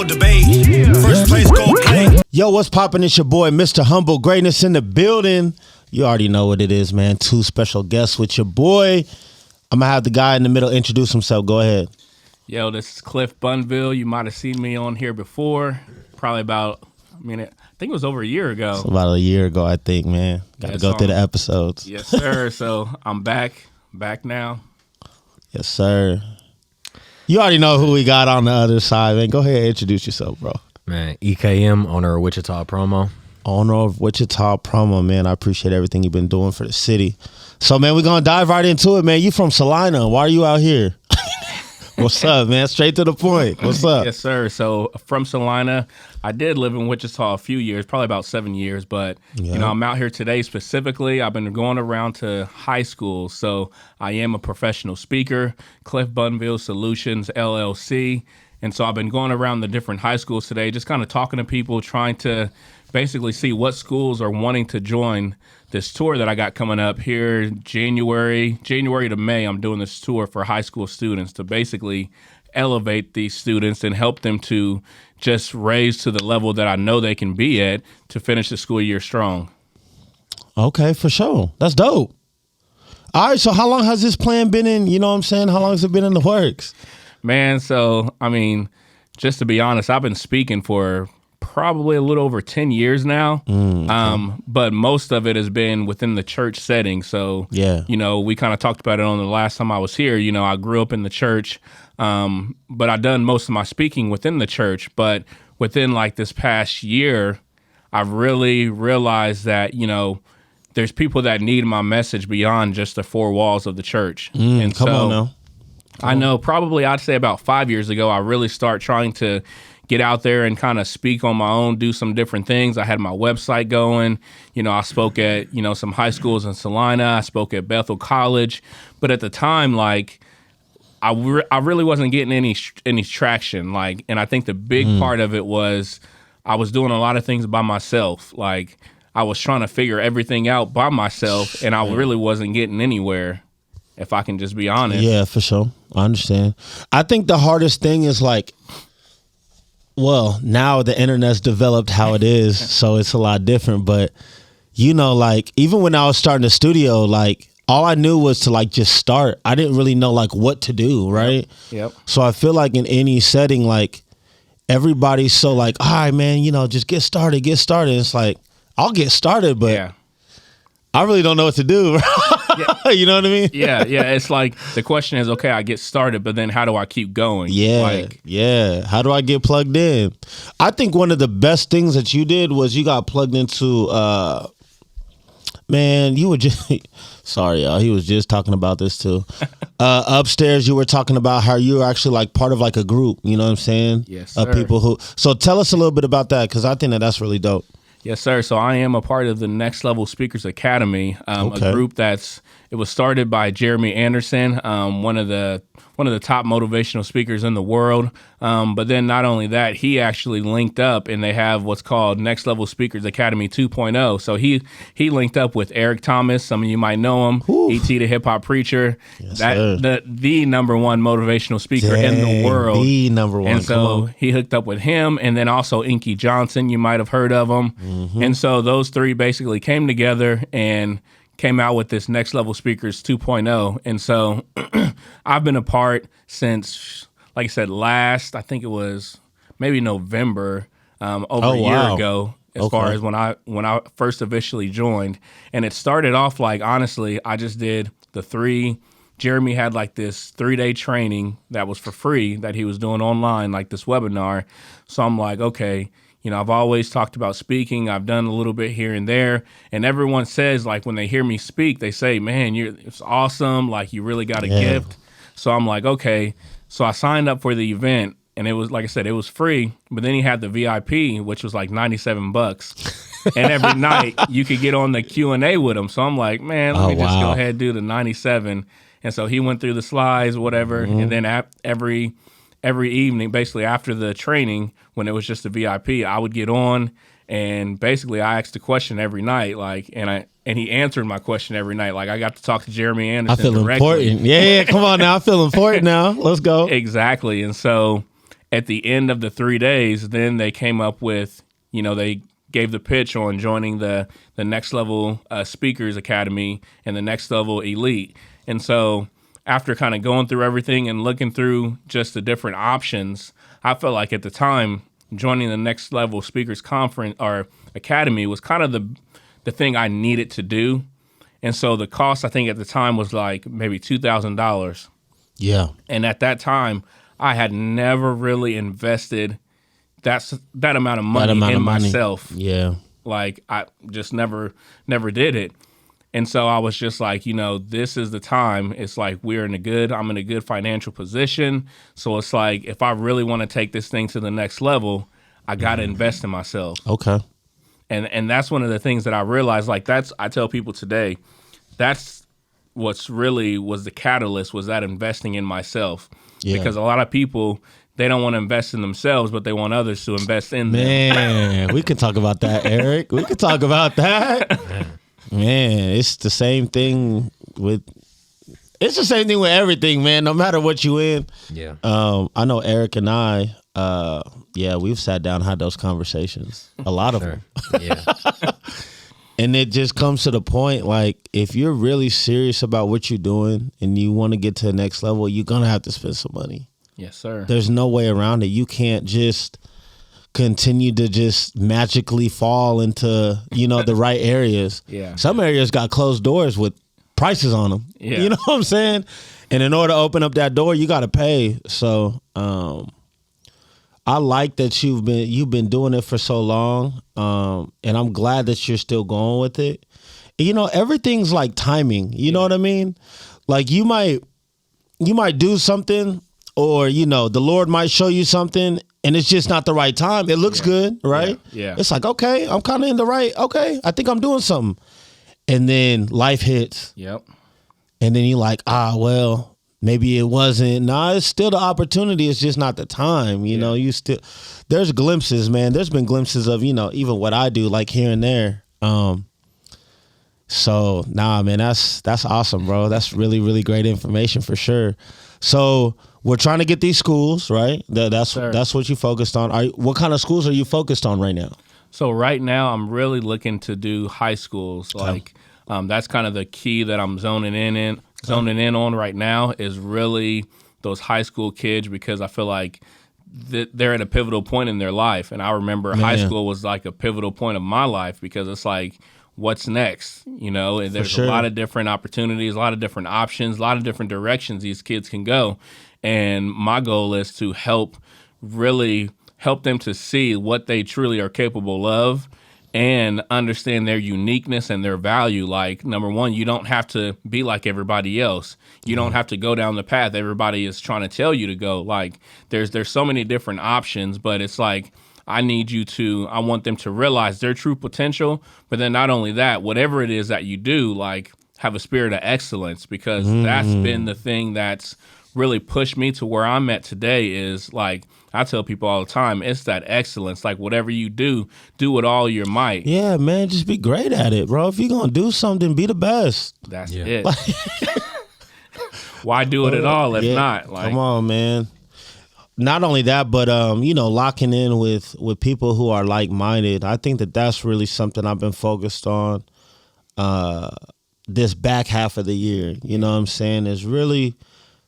no debate. First place, go play. Yo, what's poppin'? It's your boy, Mr. Humble Greatness in the building. You already know what it is, man. Two special guests with your boy. I'm going to have the guy in the middle introduce himself. Go ahead. Yo, this is Cliff Bunville. You might have seen me on here before. Probably about, I think it was over a year ago. It's about a year ago, I think, man. Got to go through the episodes. Yes, sir. So I'm back now. Yes, sir. You already know who we got on the other side, man. Go ahead and introduce yourself, bro. Man, EKM, owner of Wichita Promo. Owner of Wichita Promo, man. I appreciate everything you've been doing for the city. So, man, we're going to dive right into it, man. You from Salina. Why are you out here? What's up, man? Straight to the point. What's up? Yes, sir. So from Salina, I did live in Wichita a few years, probably about 7 years. But, I'm out here today specifically. I've been going around to high schools. So I am a professional speaker, Cliff Bunville Solutions, LLC. And so I've been going around the different high schools today, just kind of talking to people, trying to basically see what schools are wanting to join this tour that I got coming up here January to May. I'm doing this tour for high school students to basically elevate these students and help them to just raise to the level that I know they can be at to finish the school year strong. Okay, for sure. That's dope. All right, so how long has this plan been in, you know what I'm saying? How long has it been in the works? Man, so, just to be honest, I've been speaking for probably a little over 10 years now. Okay. But most of it has been within the church setting. So, we kind of talked about it on the last time I was here. I grew up in the church, but I've done most of my speaking within the church. But within like this past year, I've really realized that, there's people that need my message beyond just the four walls of the church. And come on now. I know probably I'd say about 5 years ago, I really start trying to get out there and kind of speak on my own, do some different things. I had my website going. I spoke at, some high schools in Salina. I spoke at Bethel College. But at the time, I really wasn't getting any traction. And I think the big part of it was I was doing a lot of things by myself. I was trying to figure everything out by myself, and I really wasn't getting anywhere, if I can just be honest. Yeah, for sure. I understand. I think the hardest thing is now the internet's developed how it is, so it's a lot different. But, even when I was starting the studio, all I knew was to just start. I didn't really know what to do, right? Yep. So I feel like in any setting, everybody's so all right, man, just get started. It's I'll get started, but I really don't know what to do. Yeah. You know what I mean? Yeah. It's the question is, okay, I get started, but then how do I keep going? Yeah. How do I get plugged in? I think one of the best things that you did was you got plugged into, you were just, sorry, y'all, he was just talking about this too. Upstairs, you were talking about how you were actually part of a group, you know what I'm saying? Yes, sir. Of people so tell us a little bit about that, because I think that's really dope. Yes, sir. So I am a part of the Next Level Speakers Academy, a group it was started by Jeremy Anderson, one of the top motivational speakers in the world. But then not only that, he actually linked up, and they have what's called Next Level Speakers Academy 2.0. So he linked up with Eric Thomas. Some of you might know him, E.T. the Hip Hop Preacher, yes, the number one motivational speaker in the world. The number one. And so he hooked up with him, and then also Inky Johnson. You might have heard of him. Mm-hmm. And so those three basically came together and came out with this Next Level Speakers 2.0. And so I've been a part since, like I said, I think it was maybe November, over a year ago, as far as when I first officially joined. And it started off honestly, I just did the three. Jeremy had this 3-day training that was for free that he was doing online, this webinar. So I'm okay, I've always talked about speaking. I've done a little bit here and there. And everyone says, when they hear me speak, they say, man, it's awesome. You really got a gift. So I'm okay. So I signed up for the event, and it was, like I said, it was free. But then he had the VIP, which was $97. And every night you could get on the Q&A with him. So I'm man, let me just go ahead and do the 97. And so he went through the slides, whatever. Mm-hmm. And then every evening, basically after the training, when it was just a VIP, I would get on, and basically I asked a question every night, and he answered my question every night. I got to talk to Jeremy Anderson directly. I feel important. Yeah, come on now. I feel important now. Let's go. Exactly. And so at the end of the 3 days, then they came up with, they gave the pitch on joining the Next Level Speakers Academy and the Next Level Elite. And so after kind of going through everything and looking through just the different options, I felt like at the time joining the Next Level Speakers Conference or Academy was kind of the thing I needed to do. And so the cost, I think at the time, was like maybe $2,000. Yeah. And at that time, I had never really invested that amount of money in myself. Yeah. Like I just never did it. And so I was just like, this is the time. It's like I'm in a good financial position. So it's like, if I really want to take this thing to the next level, I got to invest in myself. Okay. And that's one of the things that I realized, like I tell people today, that's what's really was the catalyst, was that investing in myself. Yeah. Because a lot of people, they don't want to invest in themselves, but they want others to invest in them. Man, we can talk about that, Eric. We can talk about that. Man, it's the same thing with everything, man, no matter what you in. Yeah. I know Eric and I, we've sat down and had those conversations. A lot of them. Yeah. And it just comes to the point, like, if you're really serious about what you're doing and you want to get to the next level, you're going to have to spend some money. Yes, sir. There's no way around it. You can't just continue to just magically fall into, the right areas. Yeah. Some areas got closed doors with prices on them. Yeah. You know what I'm saying? And in order to open up that door, you got to pay. So, I like that you've been doing it for so long, and I'm glad that you're still going with it. Everything's like timing. You know what I mean? Like you might do something, or the Lord might show you something, and it's just not the right time. It looks good, right? Yeah. It's like, okay, I'm kind of in the right. Okay, I think I'm doing something, and then life hits. Yep. And then you're like, well, maybe it wasn't. Nah, it's still the opportunity. It's just not the time. There's glimpses, man. There's been glimpses of, even what I do, like here and there. So nah, man, that's awesome, bro. That's really, really great information for sure. So we're trying to get these schools, right? That's what you focused on. What kind of schools are you focused on right now? So right now I'm really looking to do high schools. Like that's kind of the key that I'm zoning in on right now, is really those high school kids, because I feel like they're at a pivotal point in their life. And I remember high school was like a pivotal point of my life, because it's like, what's next? And there's a lot of different opportunities, a lot of different options, a lot of different directions these kids can go. And my goal is to really help them to see what they truly are capable of and understand their uniqueness and their value. Like, number one, you don't have to be like everybody else. You don't have to go down the path everybody is trying to tell you to go. Like, there's so many different options, but it's like, I want them to realize their true potential. But then not only that, whatever it is that you do, like, have a spirit of excellence, because that's been the thing that's really pushed me to where I'm at today. Is like, I tell people all the time, it's that excellence. Like, whatever you do with all your might. Yeah, man, just be great at it, bro. If you're going to do something, be the best. That's it. Why do it at all if not? Like, come on, man. Not only that, but, locking in with people who are like-minded. I think that's really something I've been focused on this back half of the year. You know what I'm saying? Is really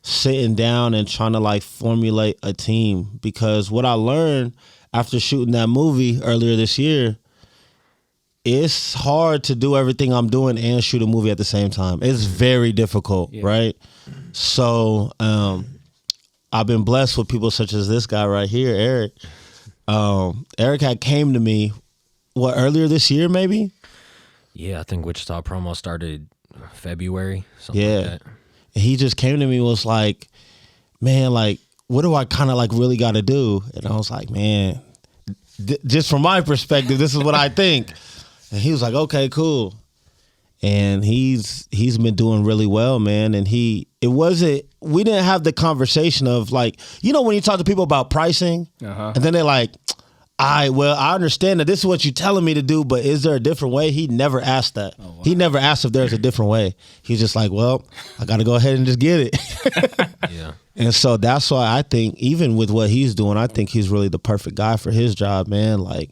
sitting down and trying to like formulate a team, because what I learned after shooting that movie earlier this year, it's hard to do everything I'm doing and shoot a movie at the same time. It's very difficult, right? So I've been blessed with people such as this guy right here, Eric. Eric had came to me, earlier this year maybe? Yeah, I think Wichita Promo started February, something like that. He just came to me and was like, man, like, what do I kind of like really got to do? And I was like, man, just from my perspective, this is what I think. And he was like, okay, cool. And he's been doing really well, man. And we didn't have the conversation of like, when you talk to people about pricing and then they're like, I understand that this is what you're telling me to do, but is there a different way? He never asked that. Oh, wow. He never asked if there's a different way. He's just like, well, I got to go ahead and just get it. Yeah. And so that's why I think even with what he's doing, I think he's really the perfect guy for his job, man. Like,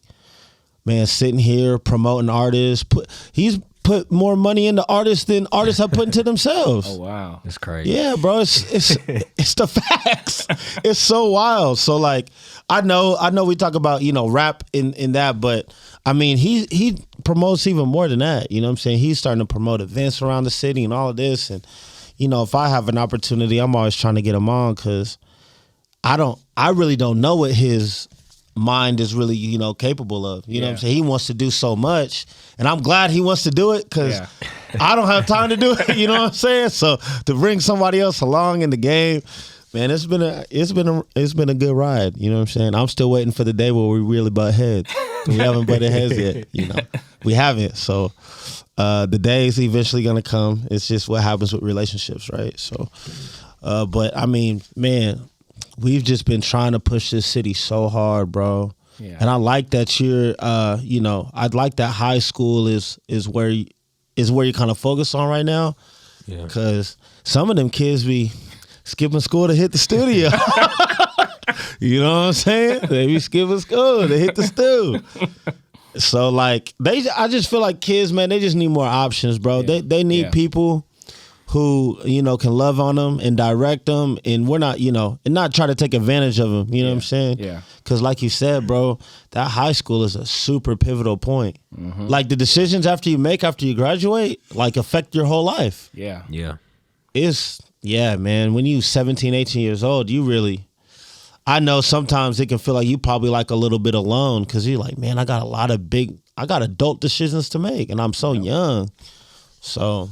man, sitting here promoting artists, he's put more money into artists than artists have put into themselves. Oh, wow. It's crazy. Yeah, bro, it's the facts. It's so wild. So like, I know we talk about, rap in that, but I mean, he promotes even more than that. You know what I'm saying? He's starting to promote events around the city and all of this. And, if I have an opportunity, I'm always trying to get him on because I really don't know what his mind is really, capable of. You know what I'm saying? He wants to do so much, and I'm glad he wants to do it because I don't have time to do it. You know what I'm saying? So to bring somebody else along in the game, man, it's been a good ride. You know what I'm saying? I'm still waiting for the day where we really butt heads. We haven't butted heads yet. We haven't. So the day is eventually gonna come. It's just what happens with relationships, right? So, but I mean, man, we've just been trying to push this city so hard, bro. Yeah. And I like that you're, I'd like that high school is where you kind of focus on right now. Yeah. Because some of them kids be skipping school to hit the studio. You know what I'm saying? They be skipping school to hit the stew. So like I just feel like kids, man, they just need more options, bro. Yeah. They need people who, can love on them and direct them, and we're not, and not try to take advantage of them. You know what I'm saying? Yeah. Because like you said, bro, that high school is a super pivotal point. Mm-hmm. Like the decisions after you graduate, like affect your whole life. Yeah. Yeah. Man, when you 17, 18 years old, I know sometimes it can feel like you probably like a little bit alone because you're like, man, I got adult decisions to make and I'm so young. So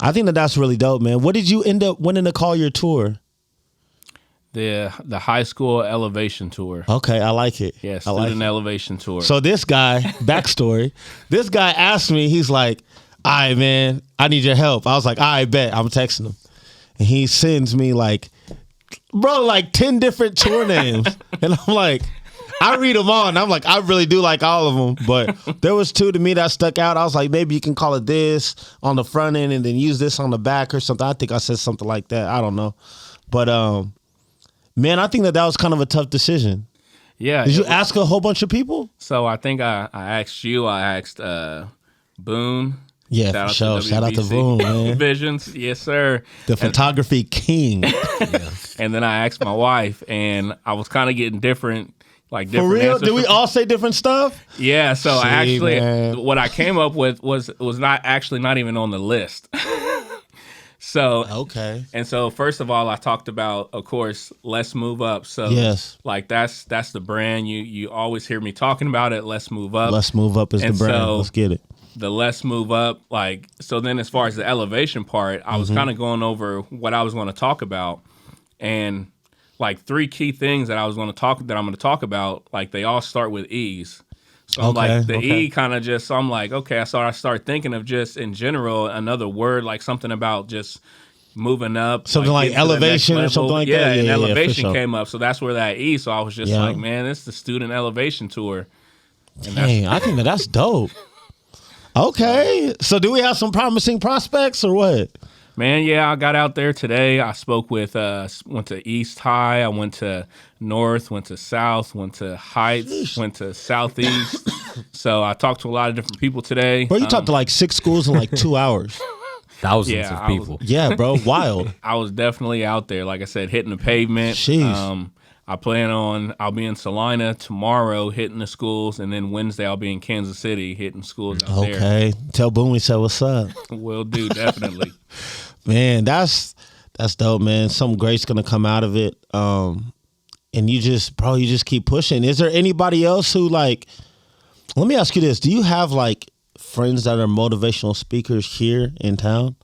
I think that's really dope, man. What did you end up wanting to call your tour? The high school elevation tour. Okay, I like it. Yeah, student elevation tour. So this guy, backstory, this guy asked me, he's like, all right, man, I need your help. I was like, all right, bet. I'm texting him. And he sends me like 10 different tour names. And I'm like, I read them all, and I'm like, I really do like all of them. But there was two to me that stuck out. I was like, maybe you can call it this on the front end and then use this on the back or something. I think I said something like that. I don't know. But, man, I think that was kind of a tough decision. Yeah. Did you ask a whole bunch of people? So I think I asked you. I asked Boone. Yeah, for sure. Shout out to Boone, man. Visions. Yes, sir. The photography king. Yeah. And then I asked my wife, and I was kind of getting different For real? Did we all say different stuff? Yeah, so what I came up with was not even on the list. So okay. And so first of all, I talked about, of course, Let's Move Up. So yes, like that's the brand. You always hear me talking about it. Let's Move Up. Let's Move Up is the brand. So let's get it. The Let's Move Up, so then as far as the elevation part, I was kind of going over what I was going to talk about, and like three key things that I'm going to talk about, like they all start with E's. So I'm like the E kind of just, so I'm like, okay, so I start thinking of just in general another word, like something about just moving up. Something like elevation or something like that. Yeah, and elevation came up. So that's where that E, so I was just like, man, it's the student elevation tour. And dang, I think that's dope. Okay. So do we have some promising prospects or what? Man, yeah, I got out there today. I spoke with, went to East High. I went to North, went to South, went to Heights, went to Southeast. So I talked to a lot of different people today. Bro, you talked to like 6 schools in like 2 hours. Thousands of people. Yeah, bro, wild. I was definitely out there, like I said, hitting the pavement. Jeez. I'll be in Salina tomorrow hitting the schools, and then Wednesday I'll be in Kansas City hitting schools out there. Okay. Tell Boone we said what's up. Will do, definitely. Man, that's dope, man. Something great's gonna come out of it. And you just keep pushing. Is there anybody else who let me ask you this. Do you have friends that are motivational speakers here in town?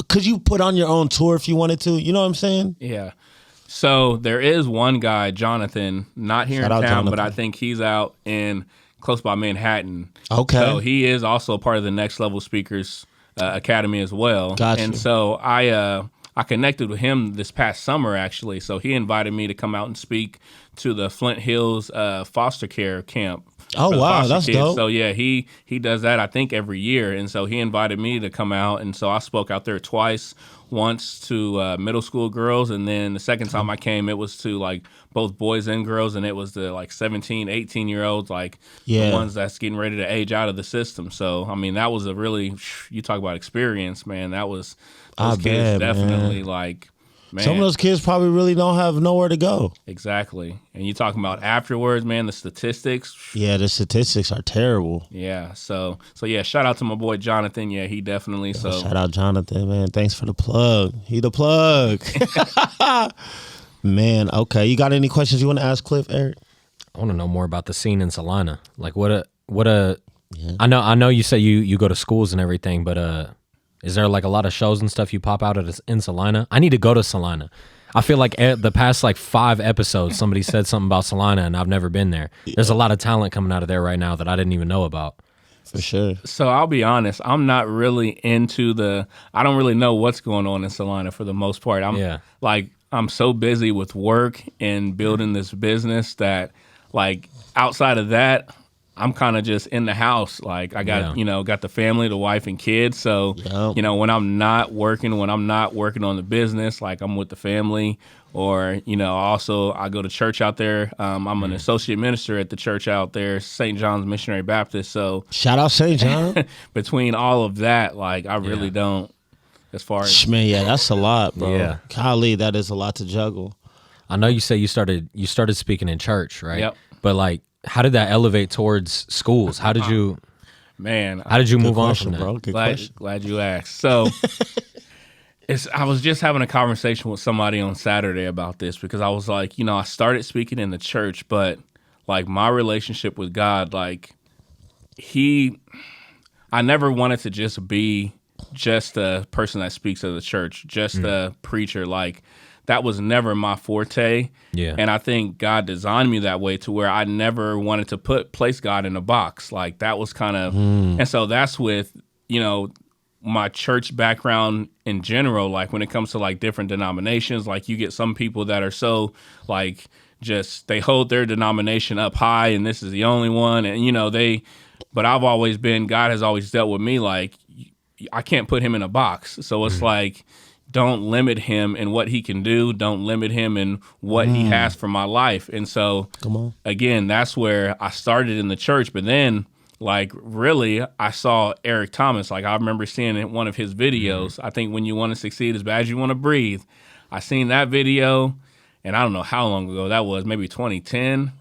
Could you put on your own tour if you wanted to? You know what I'm saying? Yeah. So there is one guy, Jonathan, not here in town, but I think he's out in close by Manhattan. Okay. So he is also part of the Next Level Speakers Academy as well. Gotcha. And so I I connected with him this past summer, actually. So he invited me to come out and speak to the Flint Hills foster care camp. Oh, for the wow, foster that's kids. dope. So yeah, he does that I think every year, and so he invited me to come out, and so I spoke out there twice. Once to middle school girls, and then the second time I came, it was to like both boys and girls, and it was the like 17, 18-year-olds, like Yeah. the ones that's getting ready to age out of the system. So I mean, that was a really, you talk about experience, man. That was I those kids bet, man. definitely like. Man, Some of those kids probably really don't have nowhere to go. exactly. And you talking about afterwards, man, the statistics. Yeah, the statistics are terrible. Yeah. So yeah, shout out to my boy Jonathan. Yeah, he definitely. So Shout out Jonathan, man. Thanks for the plug. He the plug. Man, okay. You got any questions you want to ask Cliff, Eric? I want to know more about the scene in Salina. Like what a. Yeah. I know you say you go to schools and everything, but is there like a lot of shows and stuff you pop out at in Salina? I need to go to Salina. I feel like the past like 5 episodes, somebody said something about Salina, and I've never been there. There's a lot of talent coming out of there right now that I didn't even know about. For sure. So I'll be honest, I'm not really into I don't really know what's going on in Salina for the most part. I'm so busy with work and building this business that like outside of that, I'm kind of just in the house. Like I got, got the family, the wife and kids. So, Yep. When I'm not working on the business, like I'm with the family or, also I go to church out there. I'm an associate minister at the church out there, St. John's Missionary Baptist. So Shout out St. John. between all of that, like I really don't, as far as. Man, yeah, that's a lot, bro. Yeah. Golly, that is a lot to juggle. I know you say you started speaking in church, right? Yep. But like, how did that elevate towards schools? How did you move on from that? Bro. Good question. Glad you asked. So I was just having a conversation with somebody on Saturday about this because I was like, I started speaking in the church, but like my relationship with God, like I never wanted to just be just a person that speaks at the church, just a preacher. Like that was never my forte. Yeah. And I think God designed me that way to where I never wanted to place God in a box. Like that was kind of, and so that's with, my church background in general. Like when it comes to like different denominations, like you get some people that are so like, just, they hold their denomination up high and this is the only one. And, but I've always been, God has always dealt with me like, I can't put him in a box. So it's like, don't limit him in what he can do. Don't limit him in what he has for my life. And so, Come on. again, that's where I started in the church. But then, like, really, I saw Eric Thomas. Like, I remember seeing in one of his videos, I think When You Want to Succeed as Bad as You Want to Breathe. I seen that video, and I don't know how long ago that was, maybe 2010.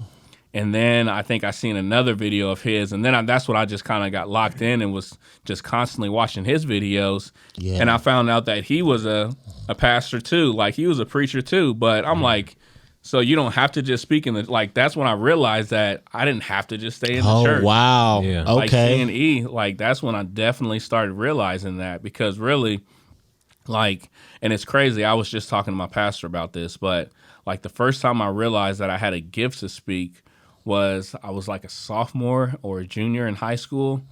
And then I think I seen another video of his, and then that's what I just kind of got locked in and was just constantly watching his videos. Yeah. And I found out that he was a pastor too, like he was a preacher too. But I'm like, so you don't have to just speak in the, like that's when I realized that I didn't have to just stay in the church. Oh, wow. Yeah. Like Okay. C&E, like that's when I definitely started realizing that because really, like, and it's crazy. I was just talking to my pastor about this, but like the first time I realized that I had a gift to speak was I was like a sophomore or a junior in high school.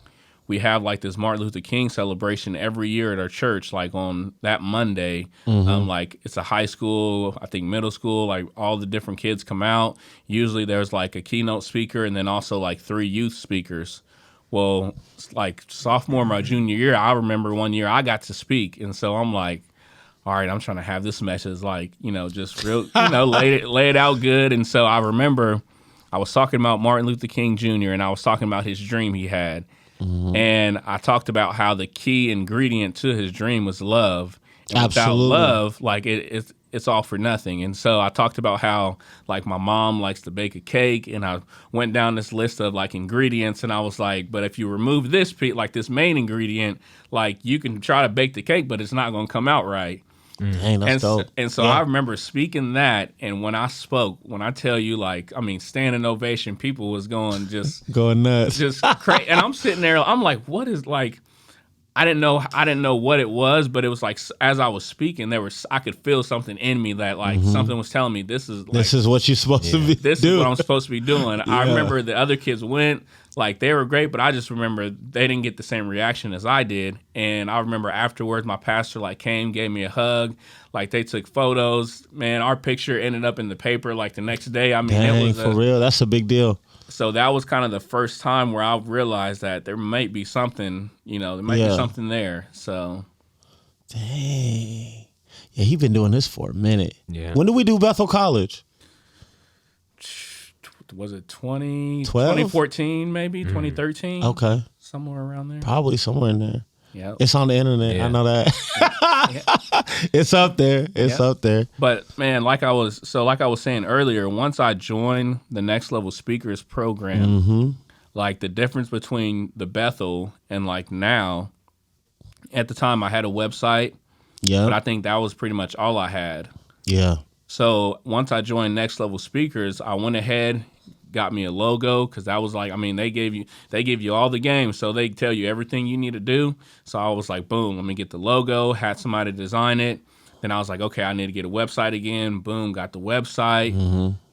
We have like this Martin Luther King celebration every year at our church, like on that Monday. Like it's a high school, I think middle school, like all the different kids come out. Usually there's like a keynote speaker and then also like 3 youth speakers. Well, like sophomore, my junior year, I remember one year I got to speak. And so I'm like, all right, I'm trying to have this message like, just real, lay it out good. And so I remember I was talking about Martin Luther King Jr. and I was talking about his dream he had. And I talked about how the key ingredient to his dream was love. And Absolutely. without love, like it's all for nothing. And so I talked about how like my mom likes to bake a cake, and I went down this list of like ingredients, and I was like, but if you remove this like this main ingredient, like you can try to bake the cake, but it's not going to come out right. Dang, that's dope. And so I remember speaking that, and when I spoke, when I tell you, like, I mean, standing ovation, people was going just Going nuts. just crazy. And I'm sitting there, I'm like, what is like, I didn't know what it was, but it was like as I was speaking, I could feel something in me that like something was telling me this is what you're supposed to be this doing. is what I'm supposed to be doing. I remember the other kids went, like they were great, but I just remember they didn't get the same reaction as I did. And I remember afterwards, my pastor like came, gave me a hug, like they took photos. Man, our picture ended up in the paper like the next day. I mean, Dang, it was for real. That's a big deal. So that was kind of the first time where I realized that there might be something, there might be something there. So, dang, yeah, he been doing this for a minute. Yeah. When did we do Bethel College? Was it 2014 maybe 2013? Okay, somewhere around there. probably somewhere in there. Yeah, It's on the internet. Yeah. I know that. It's up there. It's up there. But man, like I was saying earlier, once I joined the Next Level Speakers program, like the difference between the Bethel and like now, at the time I had a website, but I think that was pretty much all I had. Yeah. So once I joined Next Level Speakers, I went ahead, got me a logo, because that was like, I mean, they give you all the game, so they tell you everything you need to do. So I was like, boom, let me get the logo, had somebody design it. Then I was like, okay, I need to get a website again. Boom, got the website.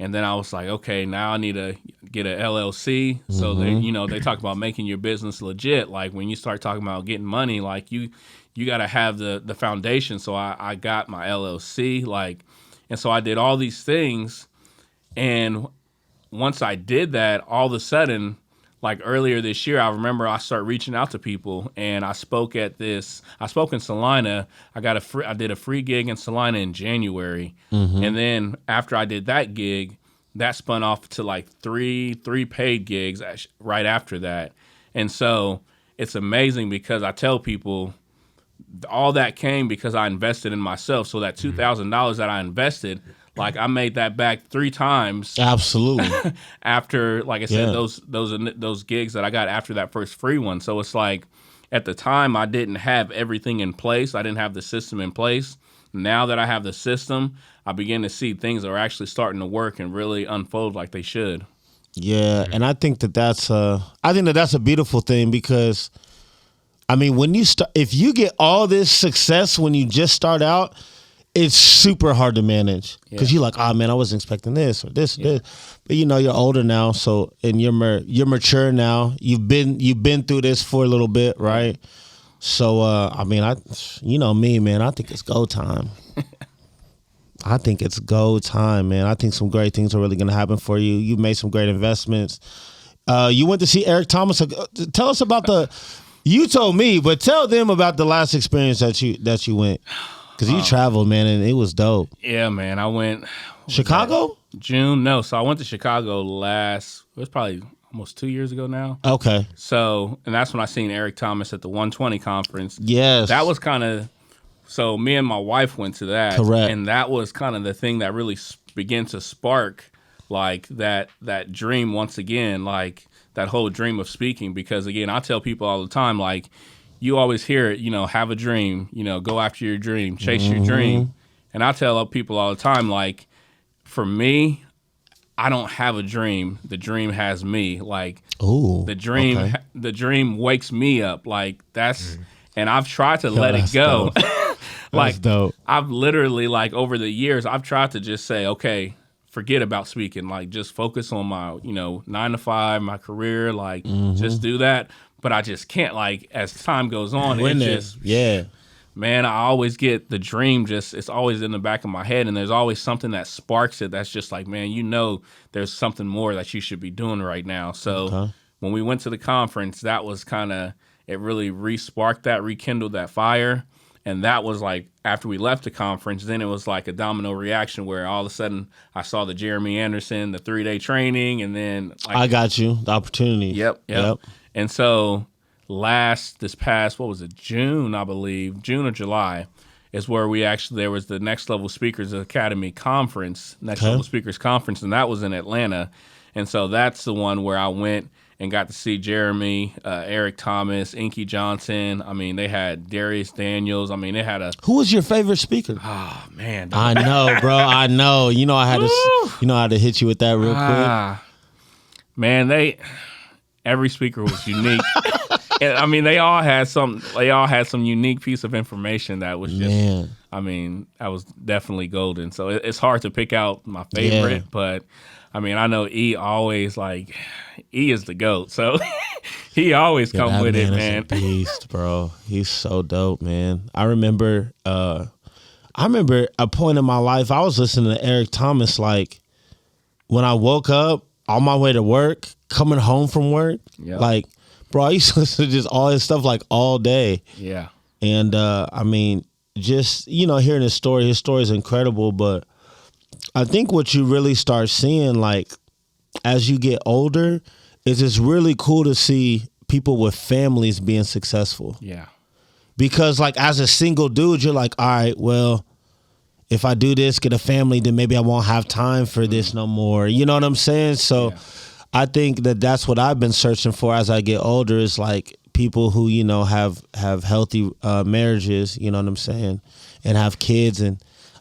And then I was like, okay, now I need to get a LLC. So they talk about making your business legit. Like when you start talking about getting money, like you got to have the foundation. So I got my LLC, and so I did all these things. And once I did that, all of a sudden, like earlier this year, I remember I started reaching out to people, and I spoke in Salina. I did a free gig in Salina in January. And then after I did that gig, that spun off to like three paid gigs right after that. And so it's amazing because I tell people all that came because I invested in myself. So that $2,000 that I invested, like I made that back 3 times. Absolutely. After, like I said, those gigs that I got after that first free one. So it's like at the time I didn't have everything in place. I didn't have the system in place. Now that I have the system, I begin to see things are actually starting to work and really unfold like they should. Yeah, and I think that's a beautiful thing because, I mean, when you start, if you get all this success when you just start out, it's super hard to manage because you're like, oh man, I wasn't expecting this or this or this. But you're older now, so and you're mature now. You've been through this for a little bit, right? So I mean, me, man. I think it's go time. I think it's go time, man. I think some great things are really going to happen for you. You made some great investments. You went to see Eric Thomas. Tell us about you told me, but tell them about the last experience that you went. Because you traveled, man, and it was dope. Yeah, man. I went. Chicago? June? No. So I went to Chicago it was probably almost 2 years ago now. Okay. So, and that's when I seen Eric Thomas at the 120 conference. Yes. That was kind of, so me and my wife went to that. Correct. And that was kind of the thing that really began to spark like that dream once again, like that whole dream of speaking. Because again, I tell people all the time, like, you always hear it, have a dream, go after your dream, chase your dream. And I tell people all the time, like, for me, I don't have a dream. The dream has me. Like, the dream wakes me up. Like, that's, and I've tried to let it go. Like, dope. I've literally, like, over the years, I've tried to just say, okay, forget about speaking. Like, just focus on my, 9 to 5, my career. Like, just do that. But I just can't, like, as time goes on, man, I always get the dream it's always in the back of my head, and there's always something that sparks it that's just like, man, there's something more that you should be doing right now. So when we went to the conference, that was kind of, it really re-sparked that, rekindled that fire. And that was like, after we left the conference, then it was like a domino reaction where all of a sudden I saw the Jeremy Anderson, the 3-day training, and then like, I got you, the opportunity. Yep. And so this past, what was it, June, I believe, June or July, is where there was the Next Level Speakers Academy conference, Level Speakers Conference, and that was in Atlanta. And so that's the one where I went and got to see Jeremy, Eric Thomas, Inky Johnson. I mean, they had Darius Daniels. I mean, they had Who was your favorite speaker? Oh, man. I know, bro. I know. I had to hit you with that real quick. Man, every speaker was unique. And, I mean, they all had some unique piece of information that was just. Man. I mean, that was definitely golden. So it's hard to pick out my favorite, Yeah. but I mean, I know E always E is the GOAT. So he always come That with it, is a man. beast, bro. He's so dope, man. I remember a point in my life I was listening to Eric Thomas, like when I woke up on my way to work, coming home from work, Yep. like, bro, I used to listen to just all his stuff like all day. Yeah. And I mean, just, hearing his story is incredible. But I think what you really start seeing, like, as you get older, is it's really cool to see people with families being successful. Yeah. Because, like, as a single dude, you're like, all right, well, if I do this, get a family, then maybe I won't have time for this no more. You know what I'm saying? So Yeah. I think that's what I've been searching for as I get older, is like people who, have healthy marriages, you know what I'm saying, and have kids, and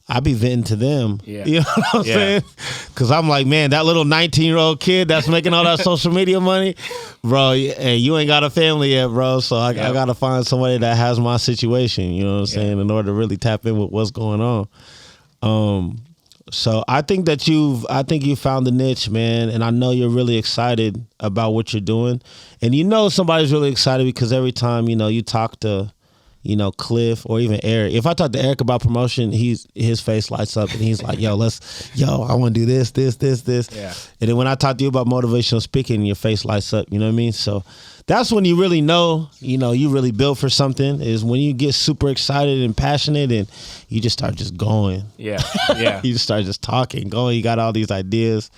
I be venting to them. Yeah. You know what I'm Yeah. saying? Because I'm like, man, that little 19-year-old kid that's making all that social media money, bro, hey, you ain't got a family yet, bro, so I got to find somebody that has my situation, you know what I'm saying, in order to really tap in with what's going on. So I think that you found the niche, man, and I know you're really excited about what you're doing. And somebody's really excited because every time, you talk to, Cliff or even Eric. If I talk to Eric about promotion, his face lights up and he's like, I want to do this. Yeah. And then when I talk to you about motivational speaking, your face lights up, you know what I mean? So that's when you really know, you really built for something, is when you get super excited and passionate and you just start just going. Yeah. Yeah. You just start just talking, going. You got all these ideas.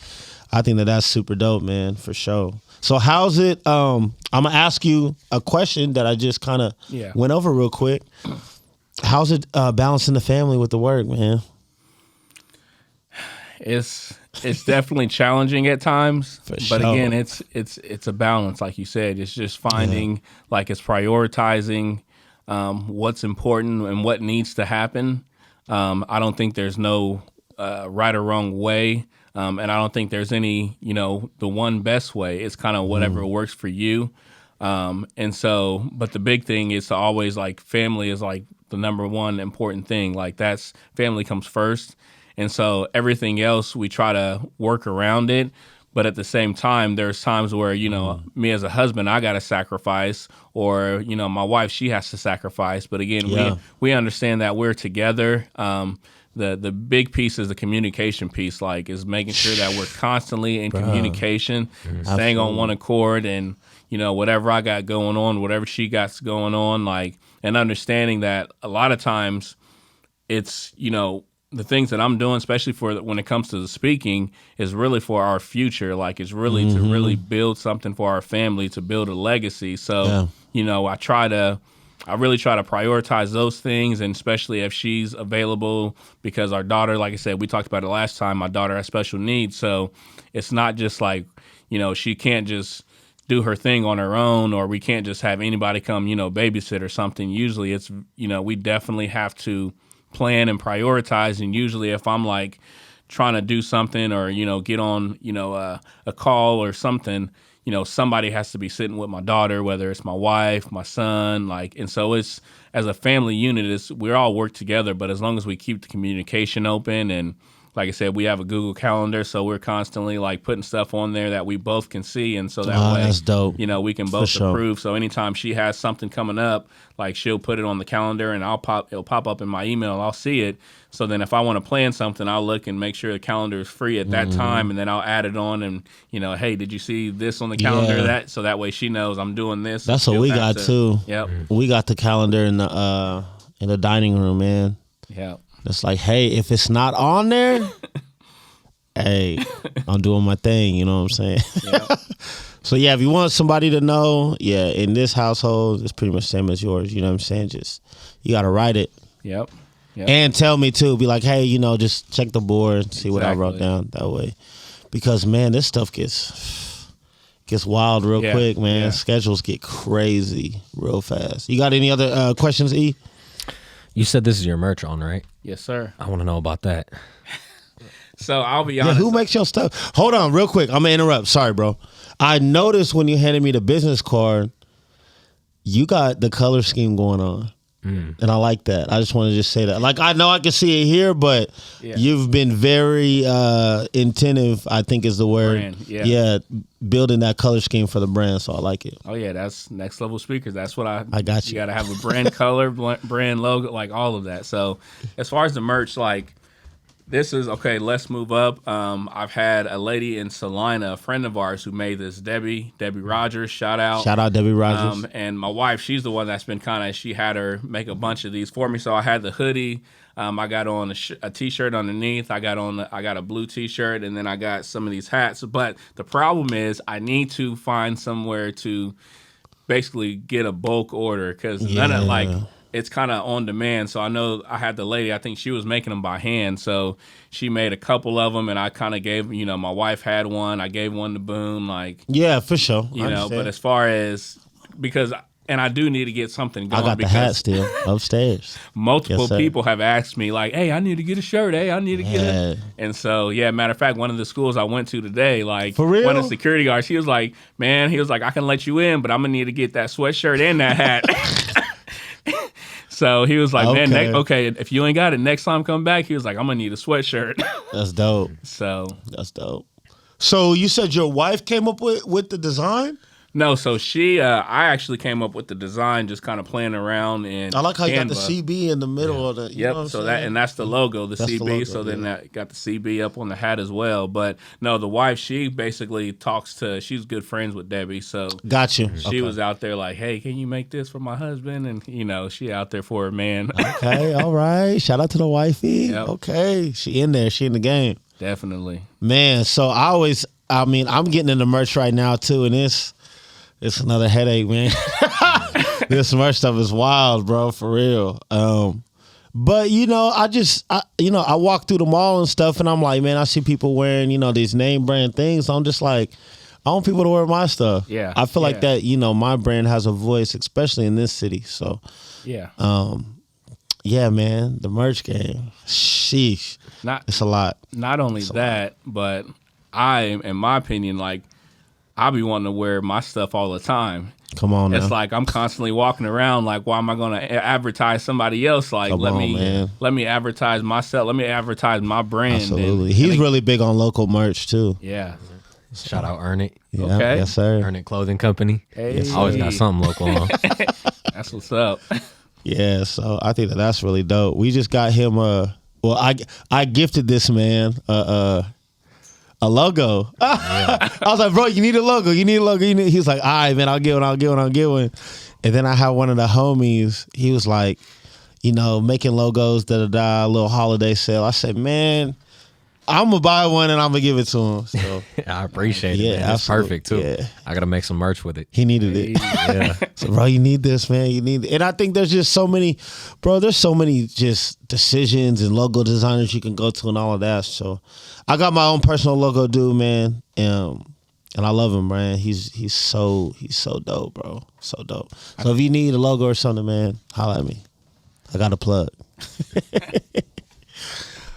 I think that's super dope, man, for sure. So how's it? I'm gonna ask you a question that I just kind of went over real quick. How's it balancing the family with the work, man? It's definitely challenging at times, For but sure. again, it's a balance, like you said. It's just finding, it's prioritizing what's important and what needs to happen. I don't think there's no right or wrong way, and I don't think there's any, the one best way. It's kind of whatever works for you. And so, but the big thing is to always, family is the number one important thing. That's family comes first. And so everything else, we try to work around it. But at the same time, there's times where, me as a husband, I got to sacrifice, or, my wife, she has to sacrifice. But again, we understand that we're together. The big piece is the communication piece, is making sure that we're constantly in communication, staying on one accord, and, whatever I got going on, whatever she got going on, and understanding that a lot of times it's, the things that I'm doing, especially when it comes to the speaking, is really for our future. It's really to really build something for our family, to build a legacy. So, I really try to prioritize those things, and especially if she's available, because our daughter, like I said, we talked about it last time, my daughter has special needs. So it's not just she can't just do her thing on her own, or we can't just have anybody come, babysit or something. Usually it's, we definitely have to plan and prioritize. And usually if I'm trying to do something, or, get on, a call or something, somebody has to be sitting with my daughter, whether it's my wife, my son, and so it's, as a family unit, we're all work together, but as long as we keep the communication open, and like I said, we have a Google Calendar, so we're constantly putting stuff on there that we both can see, and so that way, that's dope. We can both approve. So anytime she has something coming up, she'll put it on the calendar, and it'll pop up in my email. I'll see it. So then if I want to plan something, I'll look and make sure the calendar is free at that time, and then I'll add it on, and hey, did you see this on the calendar? Yeah. So that way she knows I'm doing this. That's what we got too. Yep. We got the calendar in the dining room, man. Yep. It's hey, if it's not on there, hey, I'm doing my thing. You know what I'm saying? Yep. So yeah, if you want somebody to know, in this household, it's pretty much the same as yours. You know what I'm saying? Just, you got to write it. Yep. And tell me too. Be hey, just check the board, see what I wrote down that way. Because man, this stuff gets wild real quick, man. Yeah. Schedules get crazy real fast. You got any other questions, E? You said this is your merch on, right? Yes, sir. I want to know about that. So I'll be honest. Yeah, who makes your stuff? Hold on, real quick. I'm gonna interrupt. Sorry, bro. I noticed when you handed me the business card, you got the color scheme going on. And I like that. I just want to just say that. Like, I know I can see it here, but you've been very attentive, I think is the word. Brand, yeah. Building that color scheme for the brand, so I like it. Oh yeah, that's Next Level Speakers. That's what I got you. You got to have a brand color, brand logo, like all of that. So as far as the merch, like this is okay. Let's move up. I've had a lady in Salina, a friend of ours, who made this. Debbie Rogers. Shout out Debbie Rogers. And my wife, she's the one that's been she had her make a bunch of these for me. So I had the hoodie. I got on a t-shirt underneath. I got a blue t-shirt, and then I got some of these hats. But the problem is, I need to find somewhere to basically get a bulk order because none of it's kind of on demand. So I know I had the lady, I think she was making them by hand. So she made a couple of them, and I kind of gave, my wife had one. I gave one to Boone, Yeah, for sure. But as far as, and I do need to get something going. I got the hat still upstairs. Multiple people have asked me, like, hey, I need to get a shirt. Hey, I need to get it. And so, matter of fact, one of the schools I went to today, like, for real? One of the security guards, he was like, I can let you in, but I'm going to need to get that sweatshirt and that hat. So he was like, man, if you ain't got it, next time come back, he was like, I'm going to need a sweatshirt. That's dope. That's dope. So you said your wife came up with the design? No, so I actually came up with the design, just kind of playing around in I like how you got Canva. the CB in the middle of the. Yep. So that's the logo, the CB. Logo, so then that got the CB up on the hat as well. But no, the wife, she basically she's good friends with Debbie. So got you. She was out there like, hey, can you make this for my husband? And she out there for her man. Okay, all right. Shout out to the wifey. Yep. Okay, she in there. She in the game. Definitely. Man, so I'm getting into merch right now too, and it's another headache, man. This merch stuff is wild, bro, for real. But I walk through the mall and stuff, and I'm like, man, I see people wearing, these name brand things. I'm just like, I want people to wear my stuff. Yeah. I feel like that, my brand has a voice, especially in this city. So, yeah. Man, the merch game, sheesh, it's a lot. Not only that, but in my opinion, like, I be wanting to wear my stuff all the time. Come on now. It's like I'm constantly walking around like, why am I going to advertise somebody else? Like, let me advertise myself. Let me advertise my brand. Absolutely. He's really big on local merch too. Yeah. Shout out Earn It. Yeah, okay. Yes, sir. Earn It Clothing Company. Hey. Always got something local on. That's what's up. Yeah, so I think that's really dope. We just got him I gifted this man a logo. I was like, bro, you need a logo. He was like, all right, man, I'll get one. And then I had one of the homies. He was like, making logos, a little holiday sale. I said, man, I'm going to buy one and I'm going to give it to him. So I appreciate it, man. That's absolutely. perfect, too. Yeah. I got to make some merch with it. He needed it. Yeah. So, bro, you need this, man. You need it. And I think there's just so many, there's so many just decisions and logo designers you can go to and all of that. So I got my own personal logo dude, man. And I love him, man. He's so dope, bro. So dope. So if you need a logo or something, man, holla at me. I got a plug.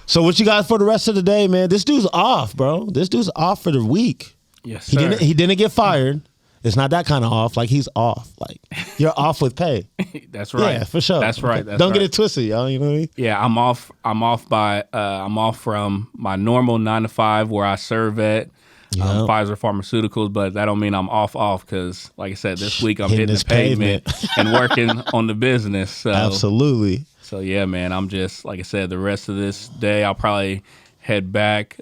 So what you got for the rest of the day, man? This dude's off, bro. This dude's off for the week. Yes, sir. He didn't get fired. It's not that kind of off. Like, he's off. Like, you're off with pay. That's right. Yeah, for sure. That's right. Don't get it twisted, y'all. You know what I mean? Yeah, I'm off from my normal 9 to 5 where I serve at Pfizer Pharmaceuticals, but that don't mean I'm off because, like I said, this week I'm hitting this the pavement and working on the business. So. Absolutely. So yeah, man, I'm just, like I said, the rest of this day I'll probably head back,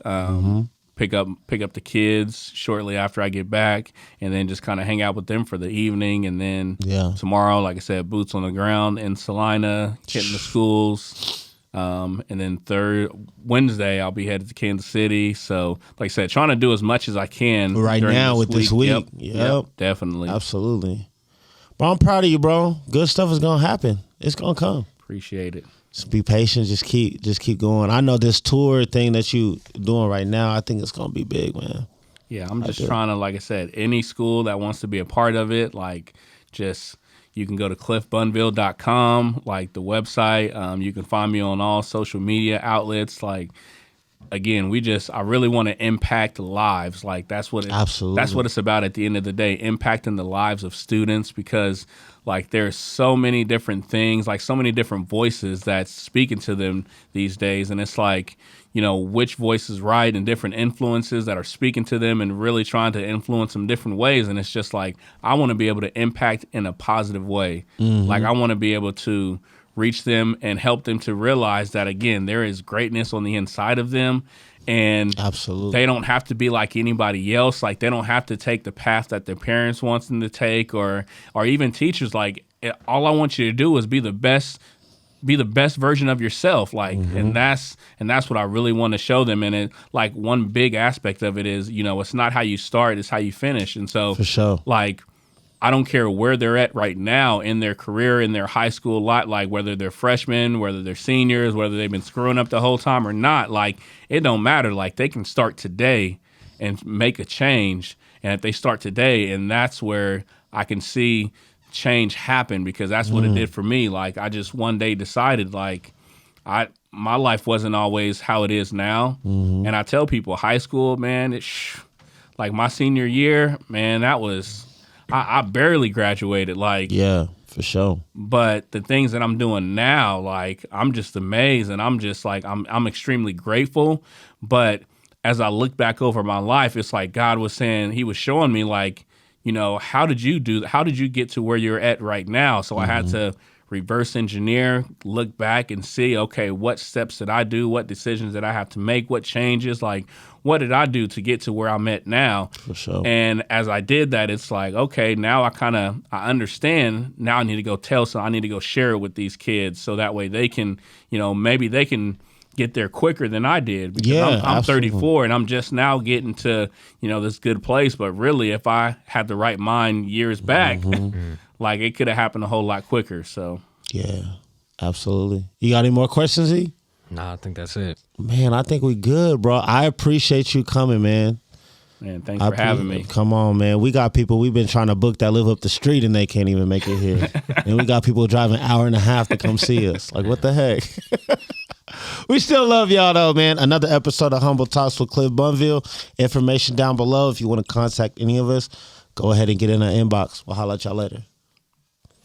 pick up the kids shortly after I get back, and then just kind of hang out with them for the evening. And then tomorrow, like I said, boots on the ground in Salina, hitting the schools. And then Wednesday I'll be headed to Kansas City. So like I said, trying to do as much as I can right now with this week. Yep, definitely. Absolutely. Bro, I'm proud of you, bro. Good stuff is gonna happen. It's gonna come. Appreciate it. Just be patient. Just keep going. I know this tour thing that you doing right now, I think it's gonna be big, man. Yeah, I'm just trying to, like I said, any school that wants to be a part of it, like, just you can go to cliffbunville.com, like the website. You can find me on all social media outlets. Like, again, I really want to impact lives. Like that's what Absolutely. that's what it's about at the end of the day, impacting the lives of students, because like there's so many different things, like so many different voices that's speaking to them these days. And it's like, which voice is right, and different influences that are speaking to them and really trying to influence them different ways. And it's just like, I want to be able to impact in a positive way. Like I want to be able to reach them and help them to realize that, again, there is greatness on the inside of them. And Absolutely. they don't have to be like anybody else. Like they don't have to take the path that their parents want them to take, or even teachers. Like all I want you to do is be the best version of yourself. Like, and that's what I really want to show them. And it, like, one big aspect of it is, it's not how you start, it's how you finish. And so For sure. like, I don't care where they're at right now in their career, in their high school lot, like whether they're freshmen, whether they're seniors, whether they've been screwing up the whole time or not, like it don't matter. Like they can start today and make a change. And if they start today, and that's where I can see change happen, because that's what it did for me. Like I just one day decided, like my life wasn't always how it is now. And I tell people, high school, man, like my senior year, man, that was, I barely graduated. Like, Yeah, for sure. but the things that I'm doing now, like I'm just amazed, and I'm just like, I'm extremely grateful. But as I look back over my life, it's like God was saying, he was showing me like, how did you get to where you're at right now? So I had to reverse engineer, look back and see, okay, what steps did I do? What decisions did I have to make? What changes? Like, what did I do to get to where I'm at now? For sure. And as I did that, it's like, okay, now I understand. Now I need to go I need to go share it with these kids, so that way they can, maybe they can get there quicker than I did, because Yeah, I'm absolutely. 34 and I'm just now getting to, this good place. But really, if I had the right mind years back, like it could have happened a whole lot quicker. So Yeah, absolutely. You got any more questions, E? Nah, I think that's it. Man, I think we good, bro. I appreciate you coming, man. man, thanks for having me. Come on, man. We got people we've been trying to book that live up the street and they can't even make it here. And we got people driving an hour and a half to come see us. Like, what the heck? We still love y'all, though, man. Another episode of Humble Talks with Cliff Bunville. Information down below. If you want to contact any of us, go ahead and get in our inbox. We'll holler at y'all later.